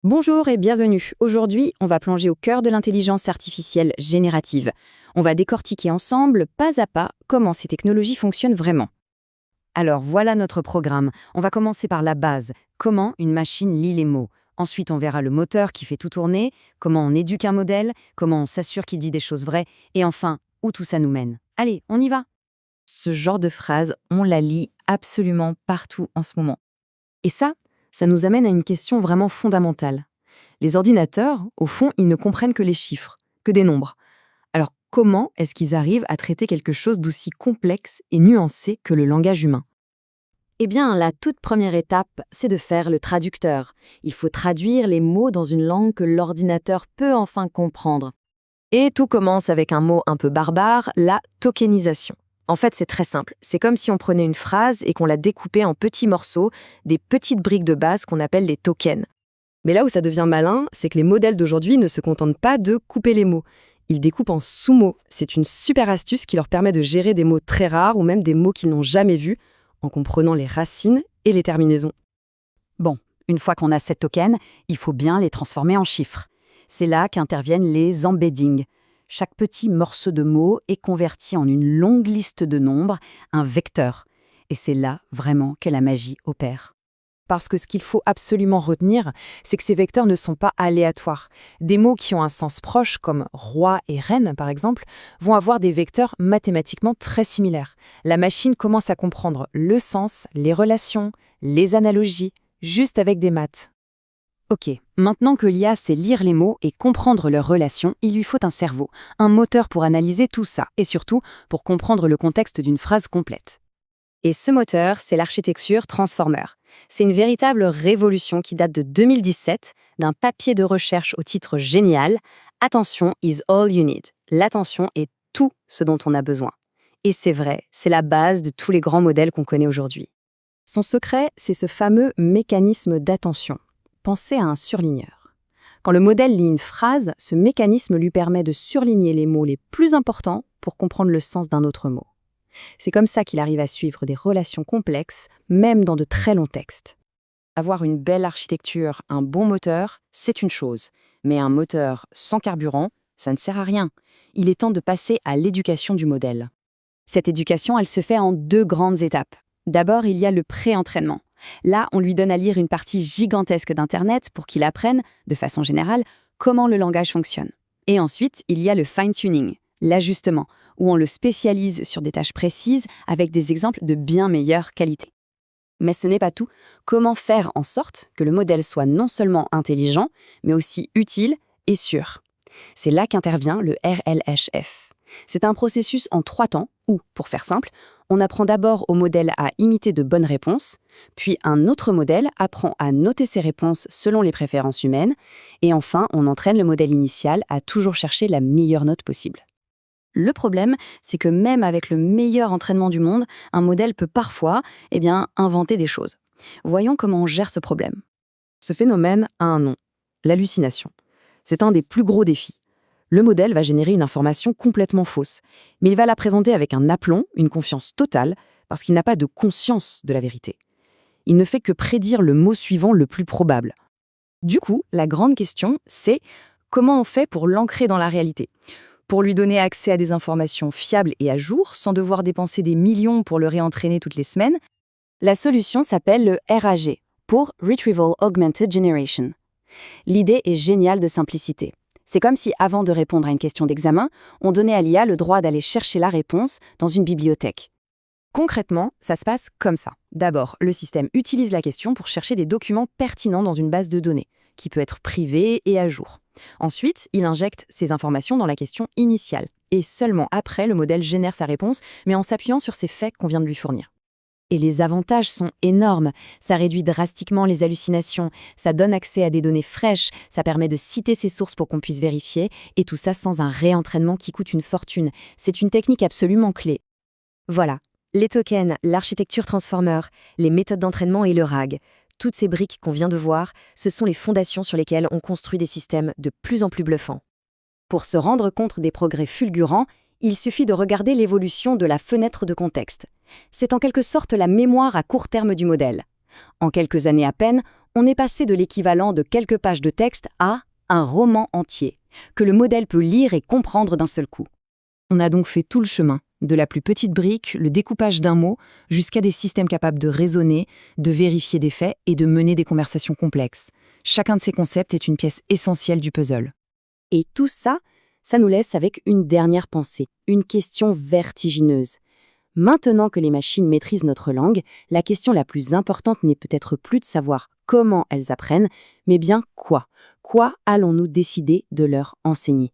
Bonjour et bienvenue. Aujourd'hui, on va plonger au cœur de l'intelligence artificielle générative. On va décortiquer ensemble, pas à pas, comment ces technologies fonctionnent vraiment. Alors voilà notre programme. On va commencer par la base. Comment une machine lit les mots. Ensuite, on verra le moteur qui fait tout tourner, comment on éduque un modèle, comment on s'assure qu'il dit des choses vraies, et enfin, où tout ça nous mène. Allez, on y va. Ce genre de phrase, on la lit absolument partout en ce moment. Et ça nous amène à une question vraiment fondamentale. Les ordinateurs, au fond, ils ne comprennent que les chiffres, que des nombres. Alors comment est-ce qu'ils arrivent à traiter quelque chose d'aussi complexe et nuancé que le langage humain? Eh bien, la toute première étape, c'est de faire le traducteur. Il faut traduire les mots dans une langue que l'ordinateur peut enfin comprendre. Et tout commence avec un mot un peu barbare, la tokenisation. En fait, c'est très simple. C'est comme si on prenait une phrase et qu'on la découpait en petits morceaux, des petites briques de base qu'on appelle les tokens. Mais là où ça devient malin, c'est que les modèles d'aujourd'hui ne se contentent pas de couper les mots. Ils découpent en sous-mots. C'est une super astuce qui leur permet de gérer des mots très rares ou même des mots qu'ils n'ont jamais vus, en comprenant les racines et les terminaisons. Bon, une fois qu'on a ces tokens, il faut bien les transformer en chiffres. C'est là qu'interviennent les embeddings. Chaque petit morceau de mot est converti en une longue liste de nombres, un vecteur. Et c'est là vraiment que la magie opère. Parce que ce qu'il faut absolument retenir, c'est que ces vecteurs ne sont pas aléatoires. Des mots qui ont un sens proche, comme roi et reine par exemple, vont avoir des vecteurs mathématiquement très similaires. La machine commence à comprendre le sens, les relations, les analogies, juste avec des maths. Ok, maintenant que l'IA sait lire les mots et comprendre leurs relations, il lui faut un cerveau, un moteur pour analyser tout ça, et surtout pour comprendre le contexte d'une phrase complète. Et ce moteur, c'est l'architecture Transformer. C'est une véritable révolution qui date de 2017, d'un papier de recherche au titre génial « Attention is all you need ». L'attention est tout ce dont on a besoin. Et c'est vrai, c'est la base de tous les grands modèles qu'on connaît aujourd'hui. Son secret, c'est ce fameux mécanisme d'attention. Pensez à un surligneur. Quand le modèle lit une phrase, ce mécanisme lui permet de surligner les mots les plus importants pour comprendre le sens d'un autre mot. C'est comme ça qu'il arrive à suivre des relations complexes, même dans de très longs textes. Avoir une belle architecture, un bon moteur, c'est une chose. Mais un moteur sans carburant, ça ne sert à rien. Il est temps de passer à l'éducation du modèle. Cette éducation, elle se fait en deux grandes étapes. D'abord, il y a le pré-entraînement. Là, on lui donne à lire une partie gigantesque d'Internet pour qu'il apprenne, de façon générale, comment le langage fonctionne. Et ensuite, il y a le fine-tuning, l'ajustement, où on le spécialise sur des tâches précises avec des exemples de bien meilleure qualité. Mais ce n'est pas tout. Comment faire en sorte que le modèle soit non seulement intelligent, mais aussi utile et sûr? C'est là qu'intervient le RLHF. C'est un processus en 3 temps où, pour faire simple, on apprend d'abord au modèle à imiter de bonnes réponses, puis un autre modèle apprend à noter ses réponses selon les préférences humaines, et enfin, on entraîne le modèle initial à toujours chercher la meilleure note possible. Le problème, c'est que même avec le meilleur entraînement du monde, un modèle peut parfois, inventer des choses. Voyons comment on gère ce problème. Ce phénomène a un nom, l'hallucination. C'est un des plus gros défis. Le modèle va générer une information complètement fausse, mais il va la présenter avec un aplomb, une confiance totale, parce qu'il n'a pas de conscience de la vérité. Il ne fait que prédire le mot suivant le plus probable. Du coup, la grande question, c'est comment on fait pour l'ancrer dans la réalité ? Pour lui donner accès à des informations fiables et à jour, sans devoir dépenser des millions pour le réentraîner toutes les semaines? La solution s'appelle le RAG, pour Retrieval Augmented Generation. L'idée est géniale de simplicité. C'est comme si, avant de répondre à une question d'examen, on donnait à l'IA le droit d'aller chercher la réponse dans une bibliothèque. Concrètement, ça se passe comme ça. D'abord, le système utilise la question pour chercher des documents pertinents dans une base de données, qui peut être privée et à jour. Ensuite, il injecte ces informations dans la question initiale. Et seulement après, le modèle génère sa réponse, mais en s'appuyant sur ces faits qu'on vient de lui fournir. Et les avantages sont énormes. Ça réduit drastiquement les hallucinations, ça donne accès à des données fraîches, ça permet de citer ses sources pour qu'on puisse vérifier, et tout ça sans un réentraînement qui coûte une fortune. C'est une technique absolument clé. Voilà, les tokens, l'architecture Transformer, les méthodes d'entraînement et le RAG. Toutes ces briques qu'on vient de voir, ce sont les fondations sur lesquelles on construit des systèmes de plus en plus bluffants. Pour se rendre compte des progrès fulgurants, il suffit de regarder l'évolution de la fenêtre de contexte. C'est en quelque sorte la mémoire à court terme du modèle. En quelques années à peine, On est passé de l'équivalent de quelques pages de texte à un roman entier, que le modèle peut lire et comprendre d'un seul coup. On a donc fait tout le chemin, de la plus petite brique, le découpage d'un mot, jusqu'à des systèmes capables de raisonner, de vérifier des faits et de mener des conversations complexes. Chacun de ces concepts est une pièce essentielle du puzzle. Et tout ça, ça nous laisse avec une dernière pensée, une question vertigineuse. Maintenant que les machines maîtrisent notre langue, la question la plus importante n'est peut-être plus de savoir comment elles apprennent, mais bien quoi. Quoi allons-nous décider de leur enseigner ?